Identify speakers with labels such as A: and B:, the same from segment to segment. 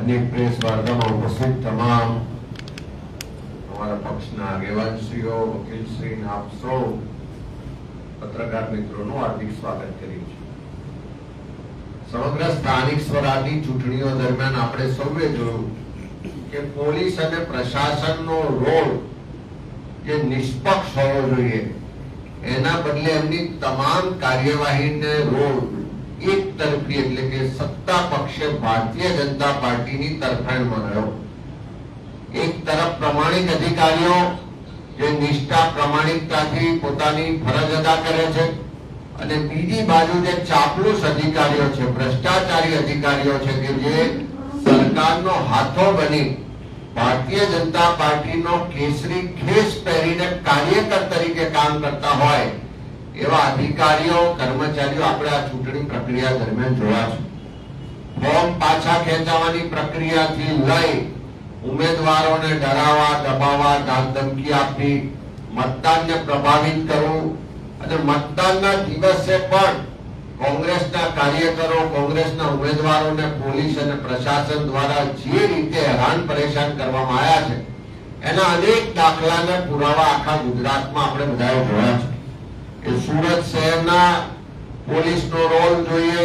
A: આજની પ્રેસ વાર્તામાં ઉપસ્થિત તમામ અમારા પક્ષના આગેવાનશ્રીઓ, વકીલશ્રી, આપ સૌ પત્રકાર મિત્રોનું હાર્દિક સ્વાગત કર્યું છે. સમગ્ર સ્થાનિક સ્વરાજની ચૂંટણીઓ દરમિયાન આપણે સૌએ જોયું કે પોલીસ અને પ્રશાસનનો રોલ જે નિષ્પક્ષ હોવો જોઈએ એના બદલે એમની તમામ કાર્યવાહીને રોલ એક તરફી એટલે કે સત્તા પક્ષે ભારતીય જનતા પાર્ટીની તરફેણમાં રહ્યો. એક તરફ પ્રમાણિક અધિકારીઓ જે નિષ્ઠા પ્રામાણિકતાથી પોતાની ફરજ અદા કરે છે અને બીજી બાજુ જે ચાપલુસ અધિકારીઓ છે, ભ્રષ્ટાચારી અધિકારીઓ છે કે જે સરકારનો હાથો બની ભારતીય જનતા પાર્ટીનો કેસરી ખેસ પહેરીને કાર્યકર તરીકે કામ કરતા હોય એવા અધિકારીઓ, કર્મચારીઓ આપણે આ ચૂંટણી પ્રક્રિયા દરમિયાન જોયા છે. ફોર્મ પાછા ખેંચવાની પ્રક્રિયાથી લઈ ઉમેદવારોને ડરાવવા, દબાવવા, ધાકધમકી આપી, મતદાનને પ્રભાવિત કરવું અને મતદાનના દિવસે પણ કોંગ્રેસના કાર્યકરો, કોંગ્રેસના ઉમેદવારોને પોલીસ અને પ્રશાસન દ્વારા જે રીતે હેરાન પરેશાન કરવામાં આવ્યા છે એના અનેક દાખલાના પુરાવા આખા ગુજરાતમાં આપણે બધાએ જોયા છે. કે સુરત શહેરના પોલીસનો રોલ જોઈએ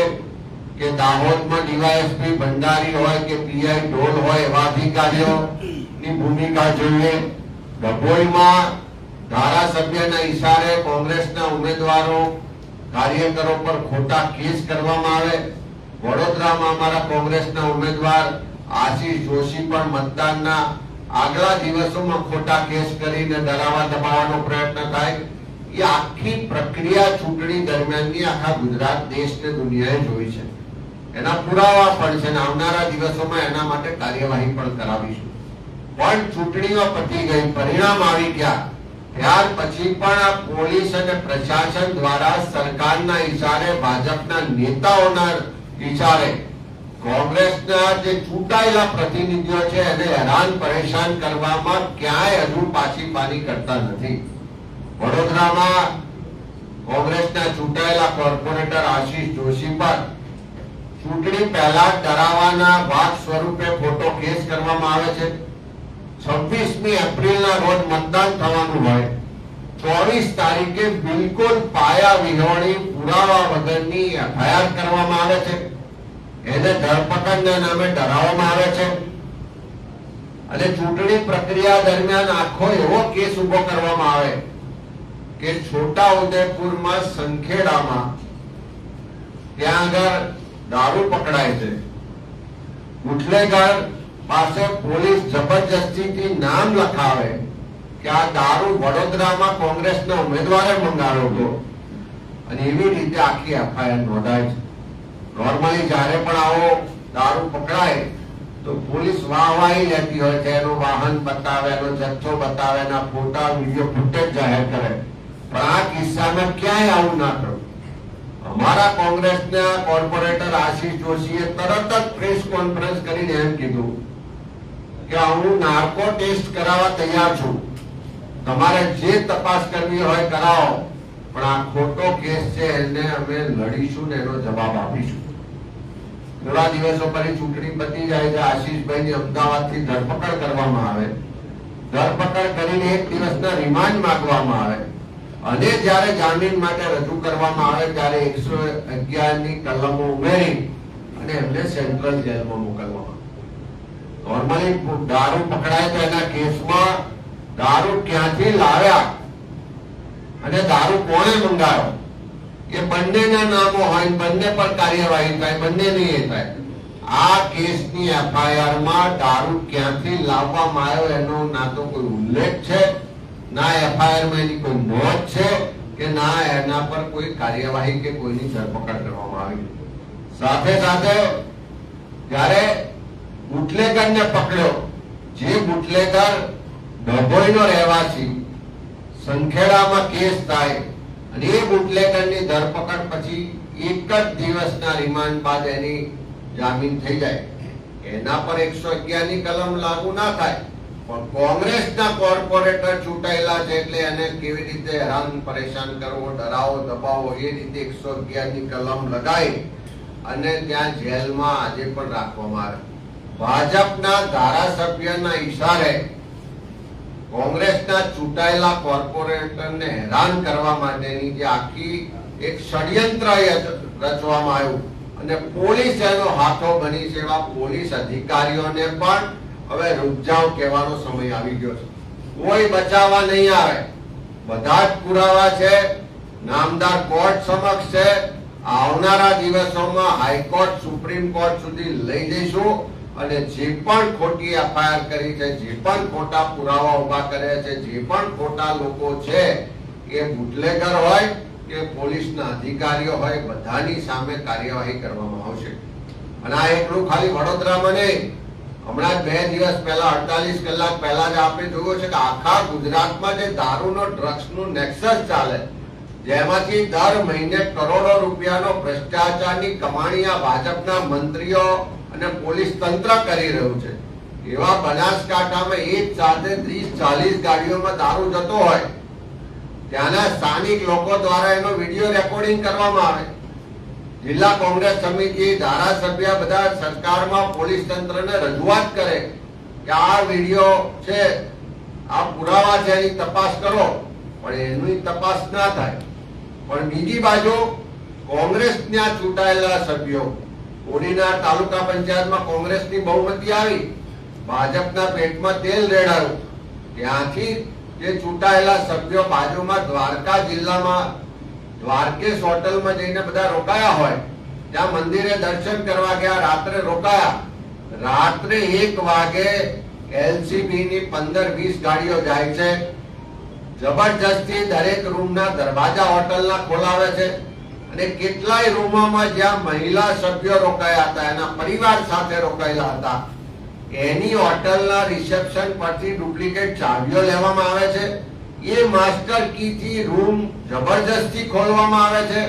A: કે દાહોદમાં ડીવાયએસપી ભંડારી હોય કે પીઆઈ ઢોલ હોય એવા અધિકારીઓની ભૂમિકા જોઈએ. ડભોઈમાં ધારાસભ્યના ઈશારે કોંગ્રેસના ઉમેદવારો, કાર્યકરો પર ખોટા કેસ કરવામાં આવે. વડોદરામાં અમારા કોંગ્રેસના ઉમેદવાર આશીષ જોશી પણ મતદાનના આગલા દિવસોમાં ખોટા કેસ કરીને ડરાવવા દબાવવાનો પ્રયત્ન થાય. એ આખી પ્રક્રિયા ચૂંટણી દરમિયાનની આખા ગુજરાત, દેશ ને દુનિયાએ જોઈ છે. એના પુરાવા પણ છે અને આવનારા દિવસોમાં એના માટે કાર્યવાહી પણ કરાવીશું. પણ ચૂંટણીઓ પતી ગઈ, પરિણામ આવી ગયા, ત્યાર પછી પણ આ પોલીસ અને પ્રશાસન દ્વારા સરકારના ઈશારે, ભાજપના નેતાઓના ઈશારે કોંગ્રેસના જે ચૂંટાયેલા પ્રતિનિધિઓ છે એને હેરાન પરેશાન કરવામાં ક્યાંય હજુ પાછી પાની કરતા નથી. વડોદરામાં કોંગ્રેસના ચૂંટાયેલા કોર્પોરેટર આશીષ જોશી પર ચૂંટણી પહેલા ડરાવવાના ભાગ સ્વરૂપે ખોટો કેસ કરવામાં આવે છે. 26મી એપ્રિલના રોજ મતદાન થવાનું હોય, 24 તારીખે બિલકુલ પાયા વિહોણી, પુરાવા વગરની એફઆઈઆર કરવામાં આવે છે. એને ધરપકડના નામે ડરાવવામાં આવે છે અને ચૂંટણી પ્રક્રિયા દરમિયાન આખો એવો કેસ ઉભો કરવામાં આવે કે છોટા ઉદેપુરમાં સંખેડામાં ત્યાં આગળ દારૂ પકડાય છે. ગુટલેગર પાસે પોલીસ જબરજસ્તીથી નામ લખાવે કે આ દારૂ વડોદરામાં કોંગ્રેસના ઉમેદવારે મંગાવ્યો હતો અને એવી રીતે આખી એફઆઈઆર નોંધાય છે. નોર્મલી જ્યારે પણ આવો દારૂ પકડાય તો પોલીસ વાહવાહી લેતી હોય છે, એનું વાહન બતાવે, એનો જથ્થો બતાવે, એના ફોટા, વિડીયો ફૂટેજ જાહેર કરે. પણ આ કિસ્સામાં ક્યાંય આવું ના થયું. અમારા કોંગ્રેસના કોર્પોરેટર આશીષ જોશીએ તરત જ પ્રેસ કોન્ફરન્સ કરીને એમ કીધું કે હું નાર્કો ટેસ્ટ કરાવવા તૈયાર છું, તમારે જે તપાસ કરવી હોય કરાવો, પણ આ ખોટો કેસ છે એને અમે લડીશું ને એનો જવાબ આપીશું. થોડા દિવસો પછી ચૂંટણી પતી જાય છે, આશીષભાઈની અમદાવાદથી ધરપકડ કરવામાં આવે. ધરપકડ કરીને 1 દિવસના રિમાન્ડ માંગવામાં આવે અને જ્યારે જામીન માટે રજૂ કરવામાં આવે ત્યારે 111ની કલમો ઉમેરી અને એમને સેન્ટ્રલ જેલમાં મોકલવામાં. નોર્મલી દારૂ પકડાય તો એના કેસમાં દારૂ ક્યાંથી લાવ્યા અને દારૂ કોણે મંગાવ્યો એ બંનેના નામો હોય, બંને પર કાર્યવાહી થાય, બંને નહીં થાય. આ કેસની એફઆઈઆરમાં દારૂ ક્યાંથી લાવવામાં આવ્યો એનો ના તો કોઈ ઉલ્લેખ છે, ના એફઆઈઆરમાં એની કોઈ નોંધ છે કે ના એના પર કોઈ કાર્યવાહી કે કોઈની ધરપકડ કરવામાં આવી. સાથે સાથે જ્યારે બુટલેગરને પકડ્યો, જે બુટલેગર ડભોઈનો રહેવાસી, સંખેડામાં કેસ થાય અને એ બુટલેગરની ધરપકડ પછી 1 જ દિવસના રિમાન્ડ બાદ એની જામીન થઈ જાય. એના પર 111ની કલમ લાગુ ના થાય, પણ કોંગ્રેસના કોર્પોરેટર ચૂંટાયેલા છે એટલે એને કેવી રીતે હેરાન પરેશાન કરવો, ડરાવો, દબાવો, એ રીતે 111ની કલમ લગાવી અને ત્યાં જેલમાં આજે પણ રાખવામાં આવે. ભાજપના ધારાસભ્યના ઈશારે કોંગ્રેસના ચૂંટાયેલા કોર્પોરેટરને હેરાન કરવા માટેની જે આખી એક ષડયંત્ર રચવામાં આવ્યું અને પોલીસ એનો હાથો બની છે, એવા પોલીસ અધિકારીઓને પણ હવે રૂપજાવ કહેવાનો સમય આવી ગયો છે. કોઈ બચાવવા નહીં આવે. બધા જ પુરાવા છે, નામદાર કોર્ટ સમક્ષ છે. આવનારા દિવસોમાં હાઈકોર્ટ, સુપ્રીમ કોર્ટ સુધી લઈ જઈશું અને જે પણ ખોટી એફઆઈઆર કરી છે, જે પણ ખોટા પુરાવા ઉભા કર્યા છે, જે પણ ખોટા લોકો છે, એ બુટલેગર હોય કે પોલીસના અધિકારીઓ હોય, બધાની સામે કાર્યવાહી કરવામાં આવશે. અને આ એકલું ખાલી વડોદરામાં નહીં, હમણાં 2 દિવસ પહેલા 48 કલાક પહેલા જ આપણે જોયું છે કે આખા ગુજરાતમાં જે દારૂનો, ડ્રગ્સનું નેક્સસ ચાલે, જેમાંથી દર મહિને કરોડો રૂપિયાનો ભ્રષ્ટાચારની કમાણી આ ભાજપના મંત્રીઓ અને પોલીસ તંત્ર કરી રહ્યું છે. એવા બનાસકાંઠામાં એક સાથે 30-40 ગાડીઓમાં દારૂ જતો હોય, ત્યાંના સ્થાનિક લોકો દ્વારા એનો વિડીયો રેકોર્ડિંગ કરવામાં આવે. જિલ્લા કોંગ્રેસ સમિતિ, ધારાસભ્ય બધા સરકારમાં, પોલીસ તંત્રને રજૂઆત કરે કે આ વિડીયો છે, આ પુરાવા છે, એની તપાસ કરો, પણ એની તપાસ ના થાય. પણ બીજી બાજુ કોંગ્રેસના ચૂંટાયેલા સભ્યો, ઓડીના તાલુકા પંચાયતમાં કોંગ્રેસની બહુમતી આવી, ભાજપના પેટમાં તેલ રેડાયું, ત્યાંથી જે ચૂંટાયેલા સભ્યો બાજુમાં દ્વારકા જિલ્લામાં દ્વારકેશ હોટલમાં જઈને બધા રોકાયા હોય, ત્યાં મંદિરે દર્શન કરવા ગયા, રાત્રે રોકાયા. રાત્રે 1 વાગે એલસીબી ની 15-20 ગાડીઓ જાય છે, જબરજસ્તી દરેક રૂમના દરવાજા હોટલના ખોલાવે છે અને કેટલાય રૂમોમાં જ્યાં મહિલા સભ્યો રોકાયા હતા, એના પરિવાર સાથે રોકાયેલા હતા, એની હોટલના રિસેપ્શન પરથી ડુપ્લિકેટ ચાવીઓ લેવામાં આવે છે. એ માસ્ટર કી થી રૂમ જબરજસ્તી ખોલવામાં આવે છે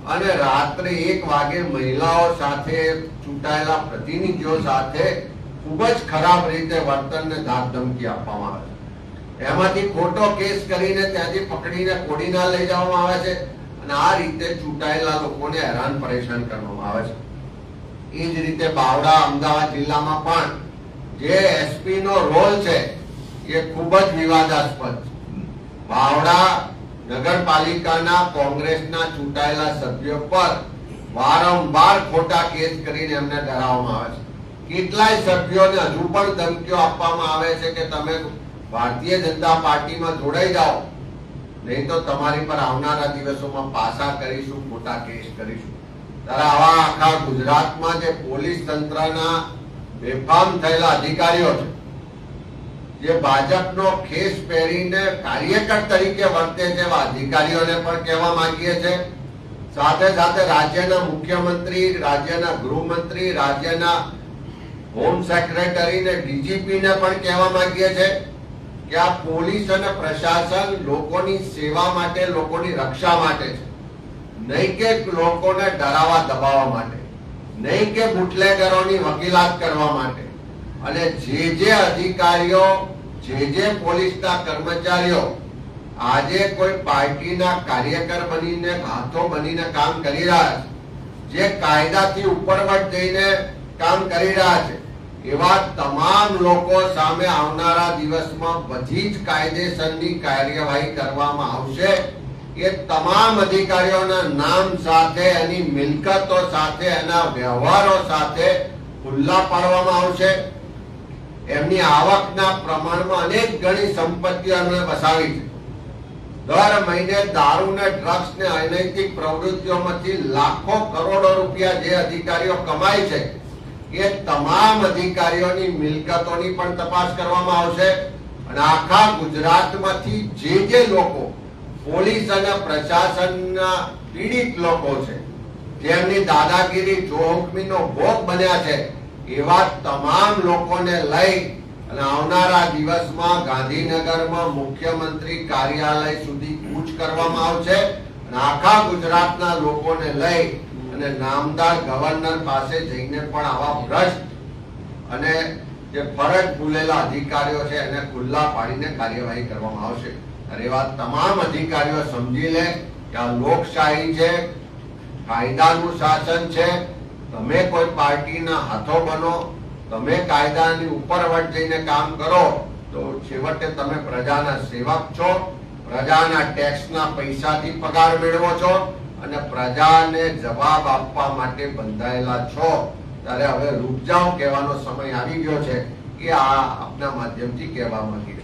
A: અને રાત્રે 1 વાગે મહિલાઓ સાથે, ચૂંટાયેલા પ્રતિનિધિઓ સાથે ખૂબ જ ખરાબ રીતે વર્તનને ધાક ધમકી આપવામાં આવે છે. એમાંથી ખોટો કેસ કરીને ત્યાંથી પકડીને કોડીના લઈ જવામાં આવે છે અને આ રીતે ચૂંટાયેલા લોકોને હેરાન પરેશાન કરવામાં આવે છે. એ જ રીતે બાવડા, અમદાવાદ જિલ્લામાં પણ જે એસપી નો રોલ છે એ ખૂબ જ વિવાદાસ્પદ છે. બાવડા નગરપાલિકાના કોંગ્રેસના ચૂંટાયેલા સભ્યો પર વારંવાર ખોટા કેસ કરીને એમને ડરાવવામાં આવે છે. કેટલાય સભ્યોને હજુ પણ ધમકીઓ આપવામાં આવે છે કે તમે ભારતીય જનતા પાર્ટીમાં જોડાઈ જાઓ, નહીં તો તમારી પર આવનારા દિવસોમાં પાસા કરીશું, ખોટા કેસ કરીશું. ત્યારે આવા આખા ગુજરાતમાં જે પોલીસ તંત્રના બેફામ થયેલા અધિકારીઓ છે, જે ભાજપનો ખેસ પહેરીને કાર્યકર તરીકે વર્તે છે, એવા અધિકારીઓને પણ કહેવા માંગીએ છીએ. સાથે સાથે રાજ્યના મુખ્યમંત્રી, રાજ્યના ગૃહમંત્રી, રાજ્યના હોમ સેક્રેટરી ને ડીજીપી ને પણ કહેવા માંગીએ છીએ કે આ પોલીસ અને પ્રશાસન લોકોની સેવા માટે, લોકોની રક્ષા માટે છે, નહીં કે લોકોને ડરાવવા દબાવવા માટે, નહીં કે બુટલેગરોની વકીલાત કરવા માટે. અને જે અધિકારીઓ, જે પોલીસના કર્મચારીઓ આજે કોઈ પાર્ટીના કાર્યકર બનીને, હાથો બનીને કામ કરી રહ્યા છે, જે કાયદાથી ઉપરવટ જઈને કામ કરી રહ્યા છે, એવા તમામ લોકો સામે આવનારા દિવસમાં બધી જ કાયદેસરની કાર્યવાહી કરવામાં આવશે. એ તમામ અધિકારીઓના નામ સાથે, એની મિલકતો સાથે, એના વ્યવહારો સાથે ખુલ્લા પાડવામાં આવશે. એમની આવકના પ્રમાણમાં અનેક ગણી સંપત્તિઓ એમણે વસાવી છે. દર મહિને દારૂ ને ડ્રગ્સ ને અનૈતિક પ્રવૃત્તિઓમાંથી લાખો કરોડો રૂપિયા જે અધિકારીઓ કમાય છે, એ તમામ અધિકારીઓની મિલકતોની પણ તપાસ કરવામાં આવશે. અને આખા ગુજરાતમાંથી જે લોકો પોલીસ અને પ્રશાસનના પીડિત લોકો છે, જેમની દાદાગીરી, જોહુકમીનો ભોગ બન્યા છે, એવા તમામ લોકોને લઈ અને આવનારા દિવસમાં ગાંધીનગરમાં મુખ્યમંત્રી કાર્યાલય સુધી કૂચ કરવામાં આવશે. અને આખા ગુજરાતના લોકોને લઈ અને નામદાર ગવર્નર પાસે જઈને પણ આવા ભ્રષ્ટ અને જે ફરજ ભૂલેલા અધિકારીઓ છે એને ખુલ્લા પાડીને કાર્યવાહી કરવામાં આવશે. અને એવા તમામ અધિકારીઓ સમજી લે કે આ લોકશાહી છે, કાયદાનું શાસન છે. તમે કોઈ પાર્ટીના હાથો બનો, તમે કાયદાની ઉપરવટ જઈને કામ કરો તો છેવટે તમે પ્રજાના સેવક છો, પ્રજાના ટેક્સના પૈસાથી પગાર મેળવો છો અને પ્રજાને જવાબ આપવા માટે બંધાયેલા છો. ત્યારે હવે રૂપ જાઓ કહેવાનો સમય આવી ગયો છે, એ આ આપના માધ્યમથી કહેવા માંગી